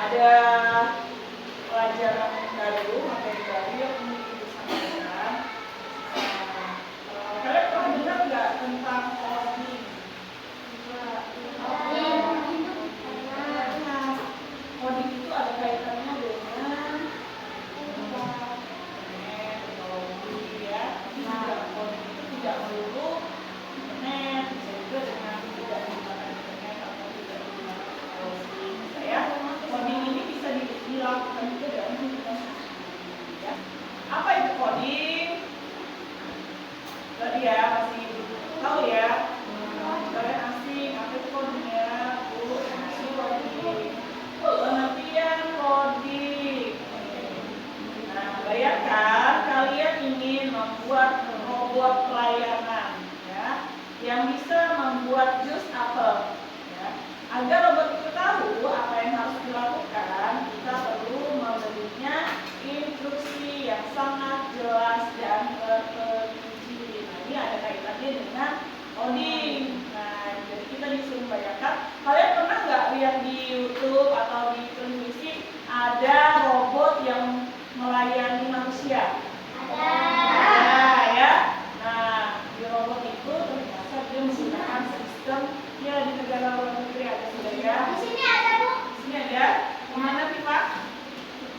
ada pelajaran baru, materi baru yang ingin Ibu sampaikan. Kalian pernah dengar nggak tentang coding? Coding itu ada kaitannya dengan teknologi ya. Coding itu tidak melulu internet, bisa juga dengan tidak menggunakan internet atau tidak menggunakan teknologi. Ya, coding ini bisa dilakukan juga dalam kehidupan sehari-hari. Ya. Apa itu coding? Tadi ya masih tahu ya. Kalian asing apa itu coding ya? Bu, ini coding. Pengertian coding. Nah, bayangkan kalian ingin membuat robot pelayanan, ya, yang bisa membuat jus apel. Ya. Agar robot itu tahu apa yang harus dilakukan, kita perlu memberinya instruksi yang sangat jelas dan terperinci. Nah, ini ada kaitannya dengan coding. Nah, jadi kita disuruh bayangkan, kalian pernah nggak lihat di YouTube atau di televisi ada robot yang melayani manusia? Ada ya. Nah, di robot itu ternyata dia menggunakan sistem ya di negara luar negeri ada sudah ya. Di sini ada, Bu. Di sini ada. Kemana sih Pak?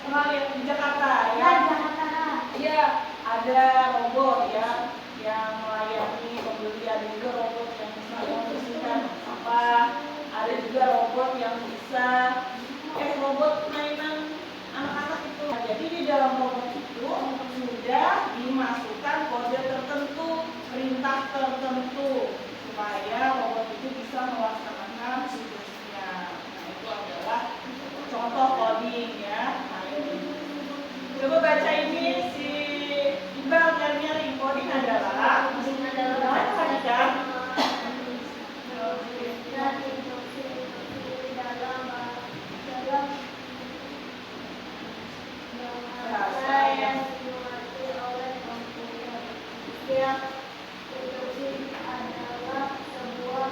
Pernah lihat di Jakarta ya? Ya, Jakarta. Iya, ada robot ya yang melayani pembeli, ada juga robot yang bisa membersihkan sampah, ada juga robot yang bisa robot mainan anak-anak itu. Nah, jadi di dalam robot itu sudah dimasukkan kode tertentu, perintah tertentu supaya robot itu bisa melaksanakan tugasnya. Nah, itu adalah contoh coding ya. Nah, ini coba baca ini si Iqbal nyari coding adalah perhatikan bahasa yang dimengerti oleh komputer. Setiap instruksi adalah sebuah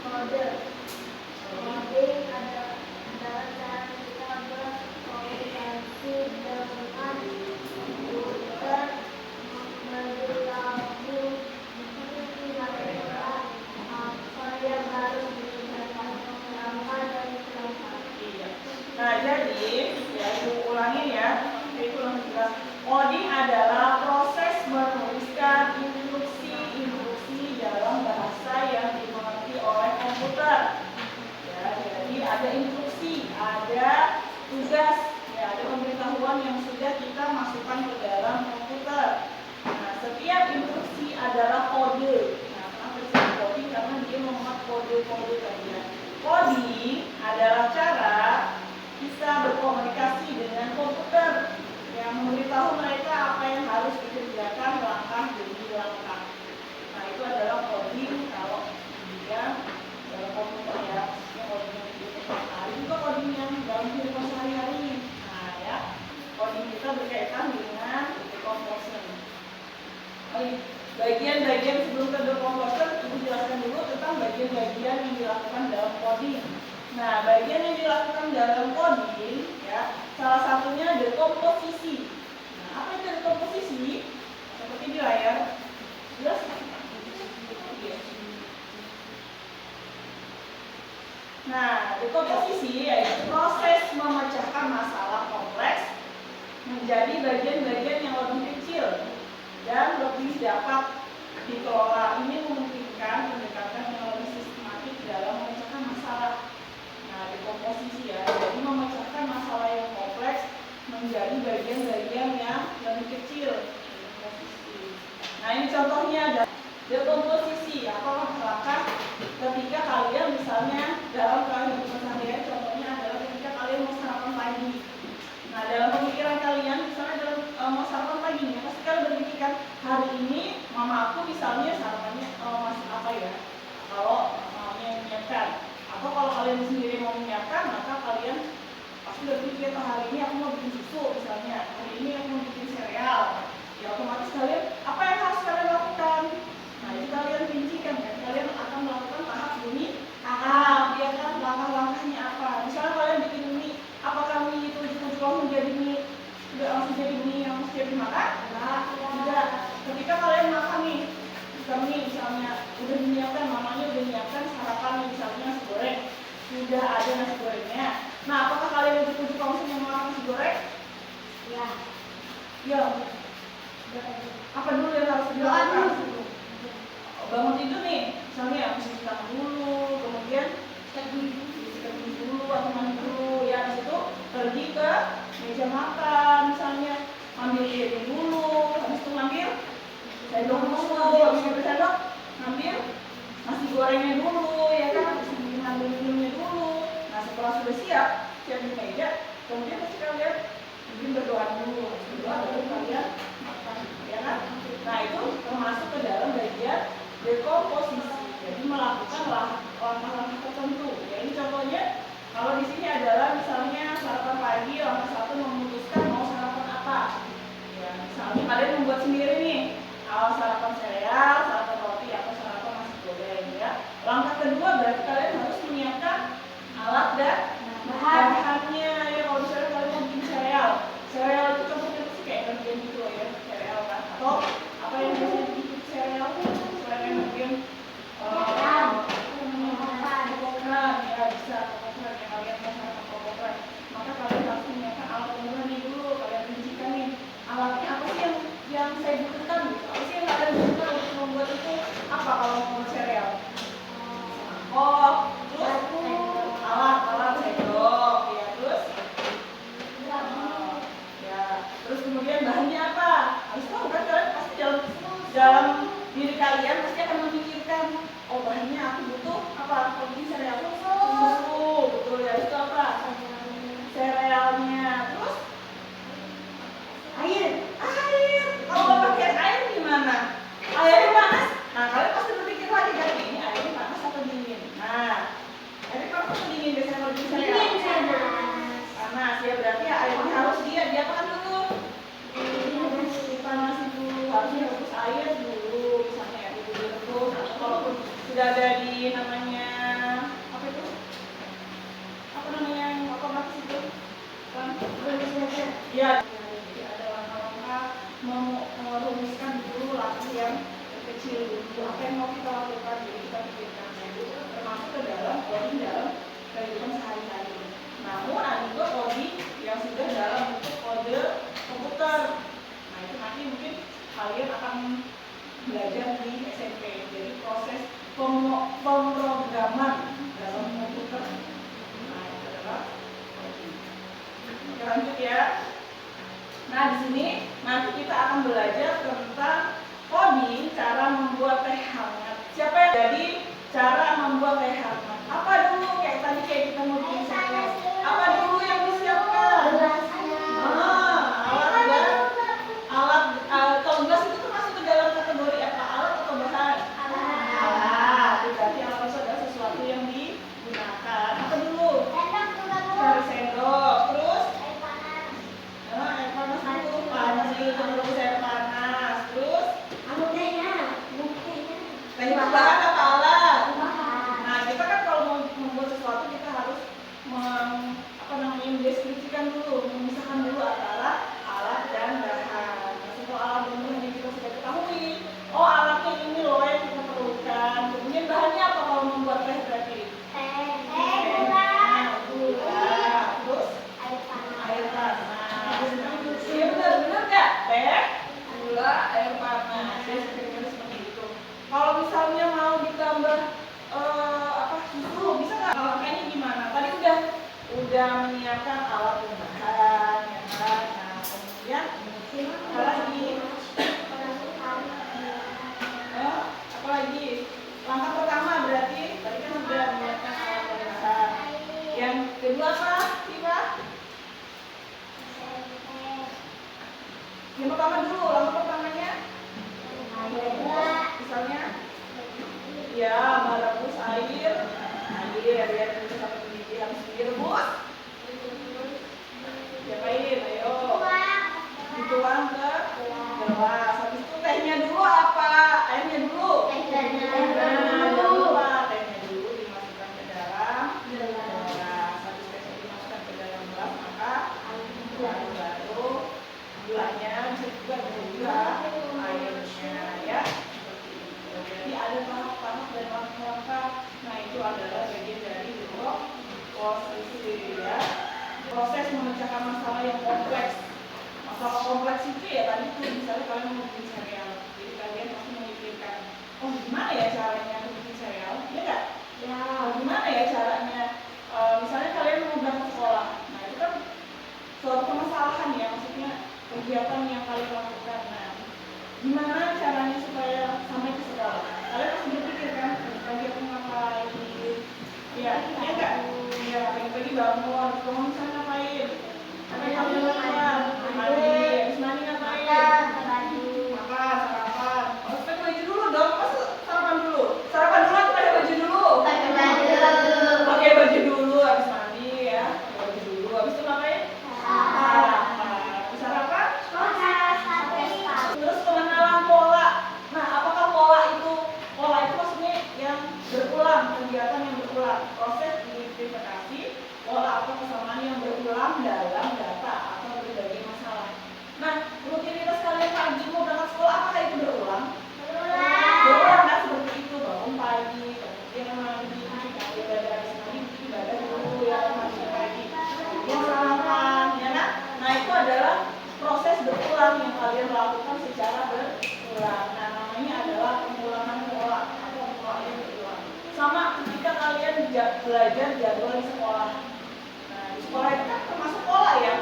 kode. Coding adalah cara kita berkomunikasi dengan komputer, memberitahu mereka apa yang harus dikerjakan kenapa dan kenapa. Nah, jadi ya Ibu ulangin ya. Itu ulang jelas. Coding adalah proses menuliskan instruksi dalam bahasa yang dimengerti oleh komputer. Ya, jadi ada instruksi, ada tugas, ya, ada pemberitahuan yang sudah kita masukkan ke dalam komputer. Nah, setiap instruksi adalah kode. Nah, kenapa disebut coding? Karena dia memuat kode-kode tadi ya. Coding adalah cara bisa berkomunikasi dengan komputer yang memberitahu mereka apa yang harus dikerjakan langkah demi langkah. Nah, itu adalah coding kalau dia dalam komputer ya. Maksudnya coding yang hari juga coding yang dalam kehidupan sehari-hari. Nah ya, coding kita berkaitan dengan decomposition. Bagian-bagian sebelum ke decomposition, Ibu jelaskan dulu tentang bagian-bagian yang dilakukan dalam coding. Nah, bagian yang dilakukan dalam coding ya, salah satunya dekomposisi. Nah, apa itu dekomposisi? Seperti di layar. Jelas? Nah, dekomposisi yaitu proses memecahkan masalah kompleks menjadi bagian-bagian yang lebih kecil dan lebih dapat dikelola. Ini memungkinkan pendekatan yang lebih sistematik dalam memecahkan masalah. Nah, dekomposisi ya, jadi memecahkan masalah yang kompleks menjadi bagian-bagian yang lebih kecil. Nah, ini contohnya ada dekomposisi. Apa langkah ketika kalian misalnya dalam kehidupan sehari-hari, contohnya adalah ketika kalian mau sarapan pagi. Nah, dalam pemikiran kalian misalnya dalam mau sarapan pagi, ya pasti kalian berpikirkan hari ini mama aku misalnya sarapannya masak apa ya? Kalau mamanya yang menyiapkan. Atau kalau kalian sendiri mau menyiapkan, maka kalian pasti berpikir, oh, hari ini aku mau bikin susu misalnya, hari ini aku mau bikin sereal. Ya otomatis kalian, apa yang harus kalian lakukan? Nah, jadi kalian Ya, apa dulu yang harus dilakukan? Bangun tidur nih, misalnya cuci tangan dulu, kemudian sikat gigi dulu atau mandi dulu, ya habis itu pergi ke meja makan, misalnya ambil piring dulu, habis itu ngambil sendok dulu, habis ngambil sendok ngambil nasi gorengnya dulu, ya kan, habis itu ngambil minumnya dulu. Nah setelah sudah siap di meja, kemudian pasti kalian mungkin berdoa dulu, berdoa baru kalian makan, ya kan? Nah itu termasuk ke dalam bagian dekomposisi, jadi melakukan langkah-langkah tertentu. Ya ini contohnya, kalau di sini adalah misalnya sarapan pagi, langkah 1 memutuskan mau sarapan apa. Ya misalnya kalian membuat sendiri nih, sarapan sereal, sarapan roti atau sarapan nasi goreng, ya. Langkah kedua berarti kalian harus menyiapkan alat dan bahannya. Ya kalau misalnya kalian mau bikin sereal itu contohnya sih kayak bagian gitu ya, sereal kan, atau apa yang biasanya bikin sereal selain mungkin kokokan, ya bisa kokokan yang kalian mau sarapan kokokan. Maka kalian harus menyiapkan alat dan bahannya dulu, kalian rincikan nih alatnya apa sih yang saya butuhkan, gitu. Apa sih yang kalian butuhkan untuk membuat itu, apa kalau mau sereal? Oh, terus alat sendok, ya terus ya terus kemudian bahannya apa, harus tahu kan, kalian pasti dalam diri kalian pasti akan memikirkan, oh bahannya aku butuh apa, kalau bikin sereal susu, betul ya, itu apa serealnya, terus air, kalau nggak pakai air gimana, airnya panas, nah kalian pasti berpikir lagi kan, ini airnya panas atau dingin. Nah airnya panas atau dingin biasanya kalau bikin sereal? Panas, ya berarti airnya harus diapakan dulu, dipanasin dulu, harus direbus air dulu, misalnya ya direbus, atau kalaupun sudah ada di namanya apa itu, apa namanya yang otomatis itu kan, ya jadi ada langkah-langkah merumuskan dulu langkah yang kecil dulu, apa yang mau kita lakukan, jadi kita pikirkan itu termasuk ke dalam coding dalam kehidupan sehari-hari. Namun ada juga coding yang sudah dalam bentuk kode komputer. Nah itu nanti mungkin kalian akan belajar di SMP. Jadi proses pemrograman dalam komputer. Nah itu adalah coding. Oke, lanjut ya. Nah di sini nanti kita akan belajar tentang coding, cara membuat teh hangat. Siapa yang jadi cara membuat teh hangat? Apa dulu kayak tadi kita mau bikin sereal? Apa dulu yang disiapkan? Alat. Kalau gelas itu masuk ke dalam kategori apa? Alat atau bahan? Alat. Berarti alat itu adalah sesuatu yang digunakan. Apa dulu? Cari sendok. Terus? Air panas dulu. Terus air panas. Terus? Teh bahan apa alat? Nah kita kan kalau mau membuat sesuatu kita harus mendeskripsikan dulu, memisahkan dulu antara alat dan bahan. Nah, setelah alat dan bahan yang kita sudah ketahui, oh alatnya ini loh yang kita perlukan. Kemudian bahannya apa kalau membuat teh berarti? Gula, terus air panas. Iya benar nggak? Teh, gula, air panas. Ya seperti itu. Kalau misalnya mau ditambah susu, bisa nggak? Kayaknya gimana? Tadi udah menyiapkan alat dan bahan, ya kan? Nah kemudian apa lagi? Apa lagi? Langkah pertama berarti tadi kan sudah menyiapkan alat dan bahan. Yang kedua apa? Siva? Yang pertama dulu, langkah pertamanya misalnya ya merebus air ya bisa sampai mendidih, habis direbus diapain? Ayo dituang ke gelas. Habis itu tehnya dulu apa? Airnya dulu? Jangan lupa tehnya dulu dimasukkan ke dalam gelas. Habis tehnya dimasukkan ke dalam gelas, maka baru gulanya bisa juga airnya, ya. Jadi ada tahap-tahap dan langkah-langkah. Nah itu adalah bagian dari dekomposisi, ya. Proses memecahkan masalah yang kompleks. Kalau kompleks itu ya tadi tuh misalnya kalian mau bikin serial, jadi kalian pasti memikirkan, oh gimana ya caranya aku bikin serial, ya nggak? Ya. Gimana ya caranya? Misalnya kalian mau berangkat sekolah, nah itu kan suatu permasalahan ya, maksudnya kegiatan yang kalian lakukan. Nah, gimana caranya supaya sampai ke sekolah? Kalian pasti berpikir kan, pagi aku ngapain? Ya nggak? Ya pagi-pagi bangun, kamu misalnya ngapain? Apa yang kalian lakukan? Mandi, habis mandi ngapain? Makan, sarapan. Oh, pakai baju dulu dong, masa sarapan dulu? Sarapan dulu atau pakai baju dulu? Pakai baju dulu, habis mandi ya. Pakai baju dulu, habis itu ngapain? Sarapan. Terus pengenalan pola. Nah, apakah pola itu maksudnya yang berulang, kegiatan yang berulang, proses identifikasi pola atau kesamaan yang berulang dalam data atau berbagai masalah. Nah, rutinitas kalian pagi mau berangkat sekolah, apakah itu berulang? Berulang kan, seperti itu, bangun pagi, kemudian mandi, ibadah habis mandi, ibadah dulu ya, mandi pagi, kemudian sarapan, ya kan? Nah, itu adalah proses berulang yang kalian lakukan secara berulang. Nah, namanya adalah pengulangan pola atau pola yang berulang. Sama ketika kalian belajar jadwal di sekolah. Nah, di sekolah itu kan termasuk pola ya.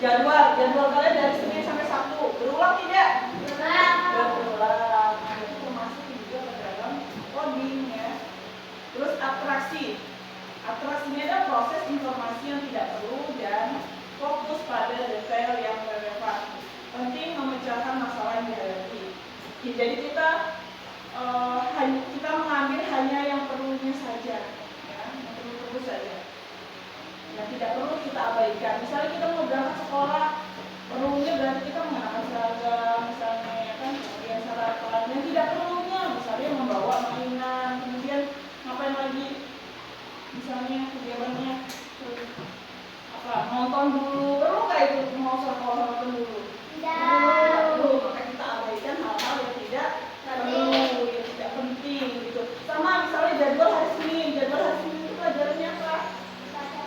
Jadwal kalian dari Senin sampai Sabtu berulang tidak? Berulang. Nah, itu termasuk juga ke dalam coding ya. Terus atraksinya adalah proses informasi yang tidak perlu dan fokus pada detail yang relevan. Penting memecahkan masalah yang dihadapi. Jadi kita mengambil hanya yang perlunya saja, ya, yang perlu saja. Yang tidak perlu kita abaikan. Misalnya kita mau berangkat sekolah, perlunya berarti kita mengenakan seragam, misalnya ya kan, kemudian sarapan. Yang tidak perlunya, misalnya membawa mainan, kemudian ngapain lagi? Misalnya kegiatannya apa? Nonton dulu, perlu nggak itu mau sekolah nonton dulu? Tidak perlu, maka kita abaikan hal-hal yang tidak perlu, yang tidak penting gitu. Sama misalnya jadwal hari Senin itu pelajarannya apa?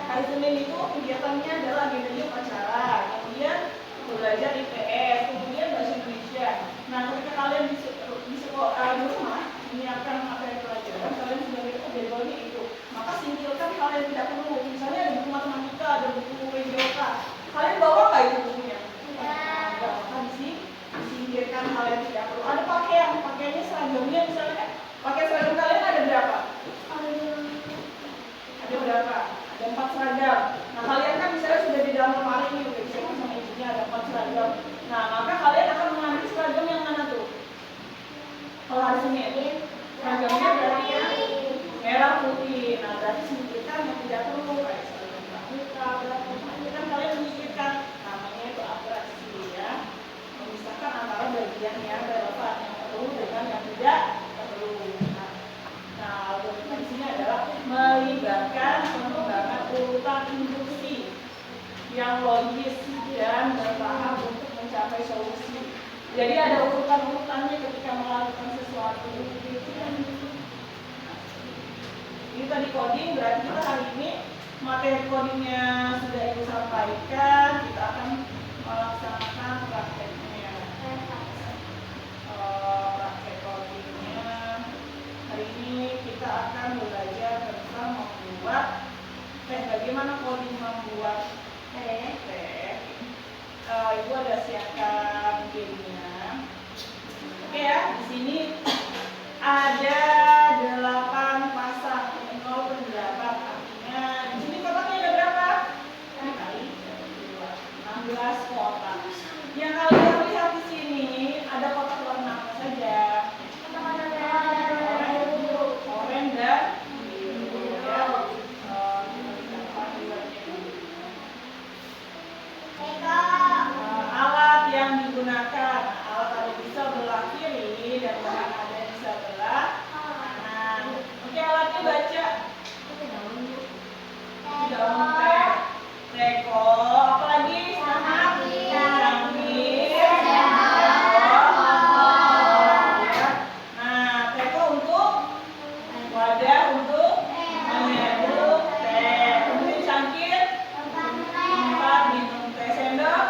Hari Senin itu kegiatannya adalah agendanya upacara, kemudian belajar IPS, kemudian bahasa Indonesia. Nah, ketika kalian di sekolah di rumah menyiapkan materi pelajaran, kalian sudah lihat jadwalnya itu. Maka singkirkan hal yang tidak perlu. Misalnya ada buku matematika, ada buku PJOK. Kalian bawa nggak itu bukunya? Nggak, maka disingkirkan hal yang tidak perlu. Ada pakaiannya seragamnya, misalnya pakaian seragam kalian ada berapa? Ada berapa? Ada 4 seragam. Nah, kalian kan misalnya sudah di dalam lemari nih, udah bisa sama ibunya ada 4 seragam. Nah, maka kalian akan mengambil seragam yang mana tuh? Kalau hari Senin, seragamnya berarti ya merah putih. Nah, berarti singkirkan yang tidak perlu kayak seragam pramuka, itu kan kalian menyingkirkan. Namanya itu atraksi ya. Memisahkan antara bagian yang relevan yang perlu dengan yang tidak perlu. Nah, algoritma di sini adalah melibatkan pengembangan urutan instruksi yang logis dan bertahap untuk mencapai solusi. Jadi ada urutan-urutannya ketika melakukan sesuatu. Ini tadi coding, berarti kita hari ini materi codingnya sudah Ibu sampaikan, kita akan melaksanakan prakteknya. Praktek codingnya hari ini kita akan belajar tentang membuat bagaimana coding membuat teh. Ibu ada siapkan gamenya. Oke ya, di sini ada 8 pasang, 0/8, artinya di sini kotaknya ada berapa? Dikali 16 kotak. Yang kalian lihat di sini ada kotak warna apa saja? Oranye dan biru ya. Alat yang digunakan, alat ada di sebelah kiri dan ada di sebelah kanan. Oke, alatnya baca. Daun teh, teko, apalagi Nah, teko untuk wadah untuk menyeduh teh. Kemudian cangkir tempat minum teh, sendok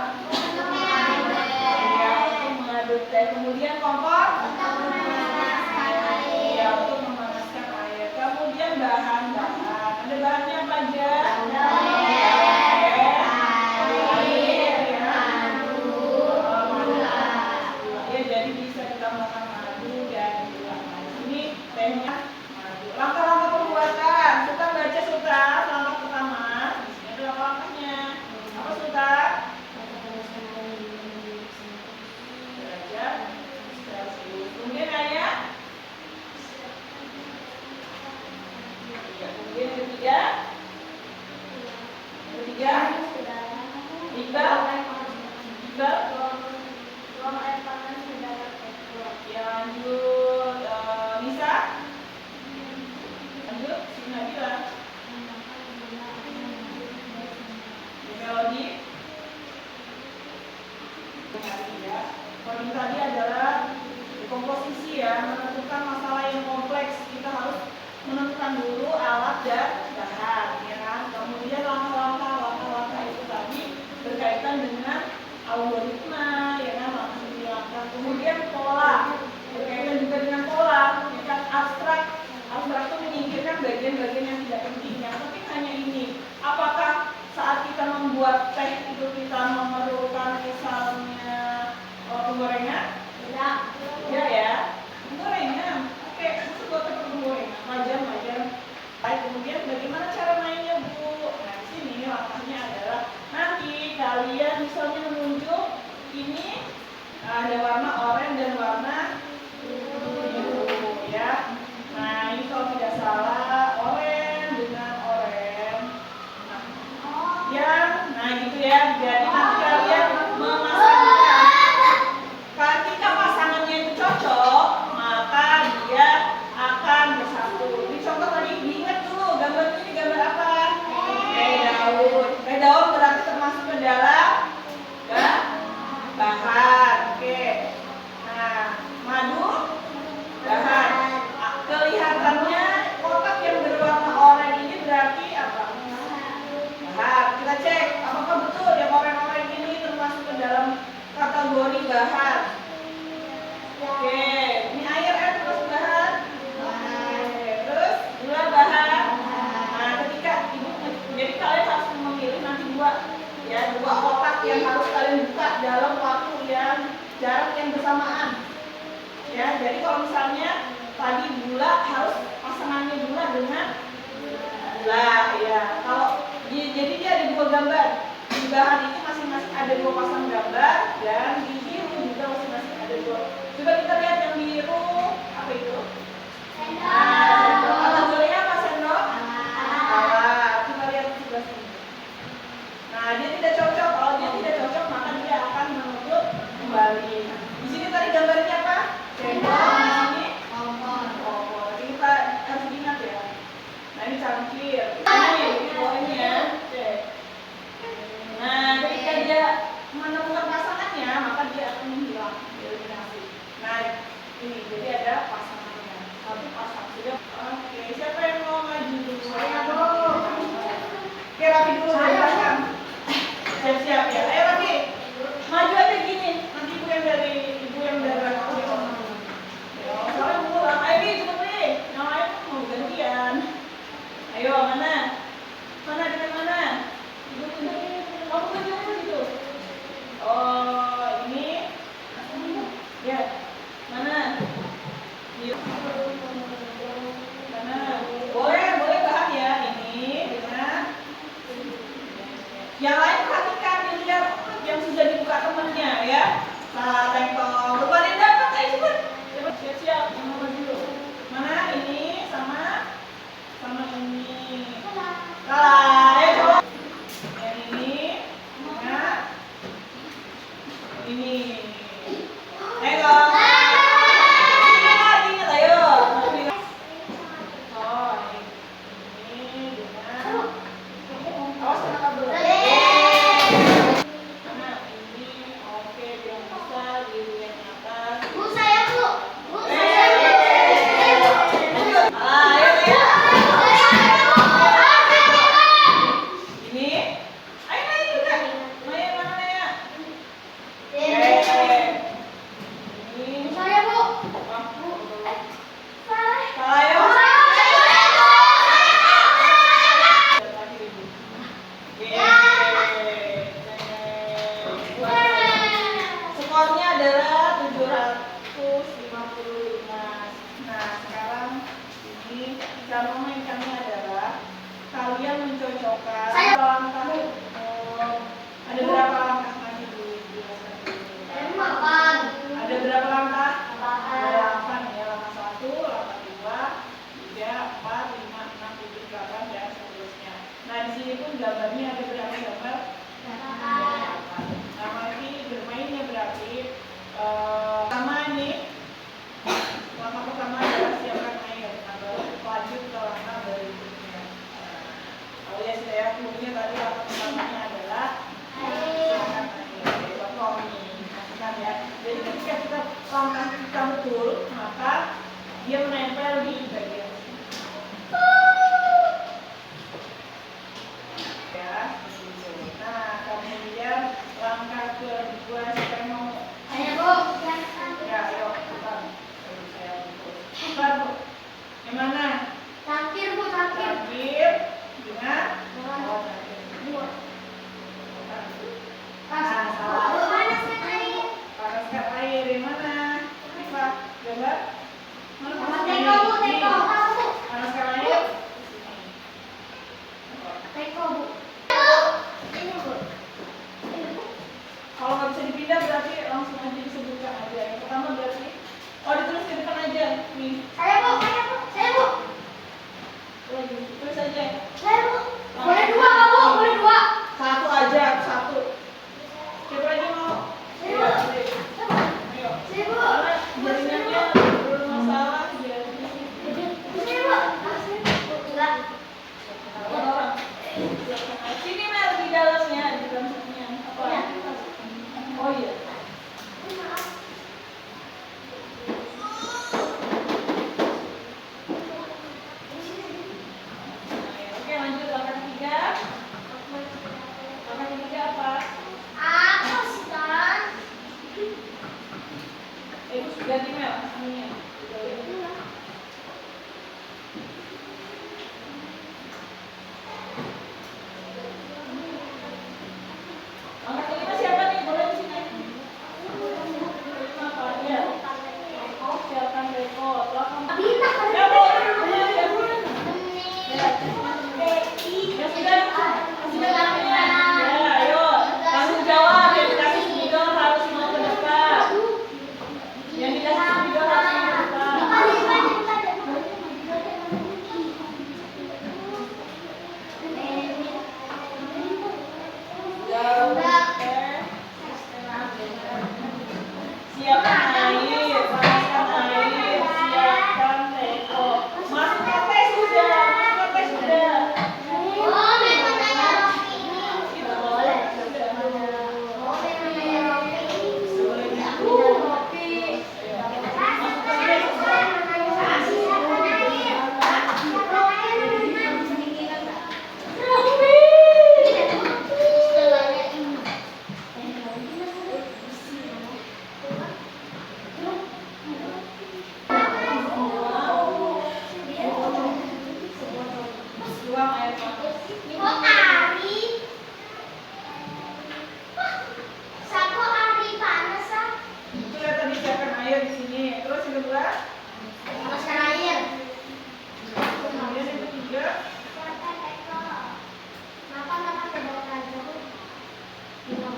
menentukan dulu alat dan bahan, ya kan? Kemudian langkah-langkah itu tadi berkaitan dengan algoritma, ya kan? Langkah. Kemudian pola, berkaitan juga dengan pola, ya kan? Abstrak itu menyingkirkan bagian-bagian yang tidak penting. Yang penting hanya ini. Apakah saat kita membuat teh itu kita memerlukan misalnya penggorengan? Tidak. Tidak ya. Penggorengan. Oke, itu buat teh penggorengan. Wajar. Baik, kemudian bagaimana cara mainnya, Bu? Nah, di sini langkahnya adalah nanti kalian misalnya menunjuk ini ada warna oranye dan warna biru, ya. Nah, ini kalau tidak salah oranye dengan oranye. Nah gitu ya. Jadi nanti kalian memasangkan. Ketika pasangannya itu cocok, maka dia akan bersatu. Ini contoh tadi diingat dulu gambar ini gambar apa? Daun. Daun berarti termasuk ke dalam bahan. Oke. Nah, madu bahan. Kelihatannya kotak yang berwarna oranye ini berarti apa? Bahan. Kita cek apakah betul yang oranye ini termasuk ke dalam kategori bahan. Oke, ini air termasuk bahan. Oke, terus gula bahan. Nah, ketika ibu, jadi kalian harus memilih nanti dua kotak yang harus kalian buka dalam waktu yang jarak yang bersamaan. Ya, jadi kalau misalnya tadi gula harus pasangannya gula dengan gula, ya. Jadi dia ada dua gambar. Di bahan ini masing-masing ada dua pasang gambar dan di biru juga masing-masing ada dua. Coba kita lihat yang biru apa itu? Sendok. Kategorinya apa sendok? Kita lihat di sebelah sini. Nah, dia tidak cocok. Kalau dia tidak cocok maka dia akan menutup kembali. Di sini tadi gambarnya apa? Sendok. Di sini kompor. Jadi kita harus ingat ya. Nah, ini cangkir. Ini poinnya ya. Cek. Nah, ketika dia menemukan pasangannya, maka dia akan menghilang, eliminasi. Nah, ini jadi ada pasangannya. Satu pasang sudah. Oke, siapa yang mau maju dulu? Saya dulu. Oke, Rafi dulu dari belakang. Siap-siap ya. Ayo Rafi, maju aja gini. Nanti ibu yang dari belakang. Soalnya dulu lah. Ayo Bi, cepet Bi. Yang lain mau gantian. Ayo, mana? Dengan mana? Ibu tunjuk. Kamu tunjuk gitu. Oh, ini. Ya. Mana? Mana? Boleh bahan ya. Ini dengan yang lain perhatikan, dilihat yang sudah dibuka temannya ya. Salah tengkong. Berbanding dapat, ayo cepet. Siap-siap. Yang mau dulu. Mana? Ini sama ini. Salah. Ayo coba. Yang ini. Nah. Ini. Ayo. Ingat ayo. Oh, ini dengan. Awas kena kabel. Mana? Ini. Oke, yang besar, biru yang atas. Bu, saya Bu. Ayo ya.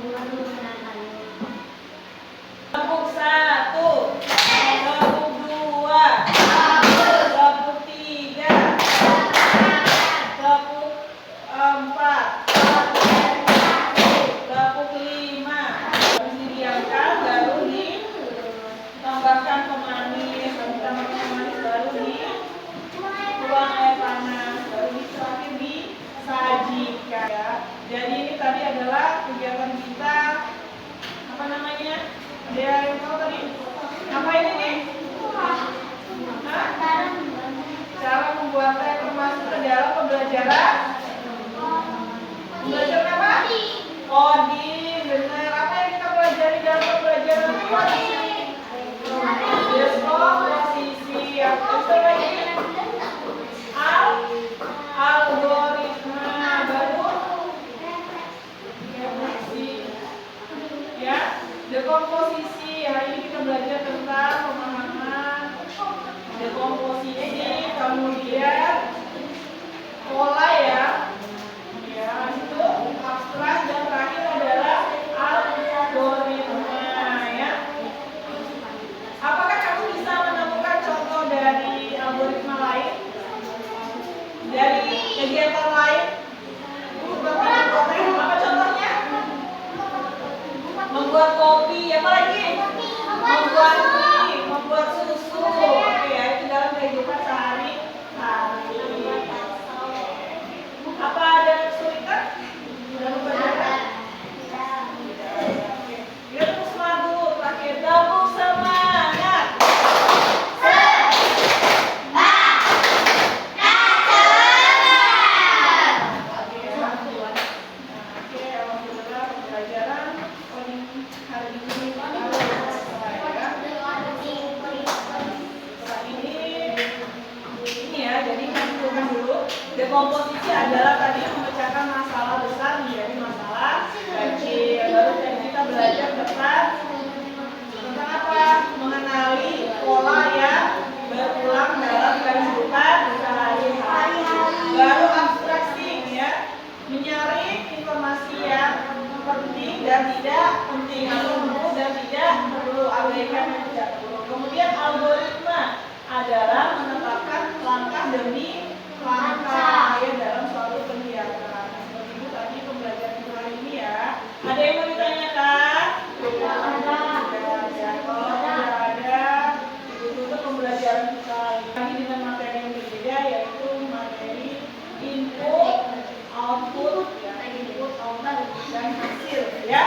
Kelompok 1, kelompok 2, kelompok 3, kelompok 4, kelompok 5. Harus didiamkan, baru ditambahkan pemanis. Ditambahkan pemanis, baru dituang air panas, baru terakhir disajikan. Ya. Jadi ini tadi adalah kegiatan kita. Apa namanya? Ada yang tahu tadi? Apa ini nih? Hah? Cara membuat teh termasuk ke dalam pembelajaran. Pembelajaran apa? Coding, benar. Apa yang kita pelajari dalam pembelajaran coding? Deskomposisi. Apa lagi? Algoritma. Baru ya, dekomposisi. Hari ini kita belajar tentang pemahaman dekomposisi, kemudian pola ya. Ya, itu abstrak dan terakhir adalah algoritma ya. Apakah kamu bisa menemukan contoh dari algoritma lain? Dari kegiatan lain? Apa contohnya? Membuat kopi, apa lagi? Membuat mie, membuat susu. Oke ya, itu dalam kehidupan sehari-hari. Apa ada kesulitan dalam pembelajaran? Oke. Kita terus semangat dulu. Terakhir, tepuk semangat. Dekomposisi adalah tadi memecahkan masalah besar menjadi masalah kecil. Baru tadi kita belajar tentang apa? Mengenali pola yang berulang dalam kehidupan sehari-hari. Baru abstraksi ya, menyaring informasi yang penting dan tidak penting, atau perlu dan tidak perlu, abaikan dan tidak perlu. Kemudian algoritma adalah menetapkan langkah demi langkah ya dalam suatu kegiatan. Seperti itu tadi pembelajaran hari ini ya. Ada yang mau ditanyakan? Tidak ada. Kalau tidak ada, ditutup pembelajaran kita lagi dengan materi yang berbeda, yaitu materi input, output, ya, input, output dan hasil ya.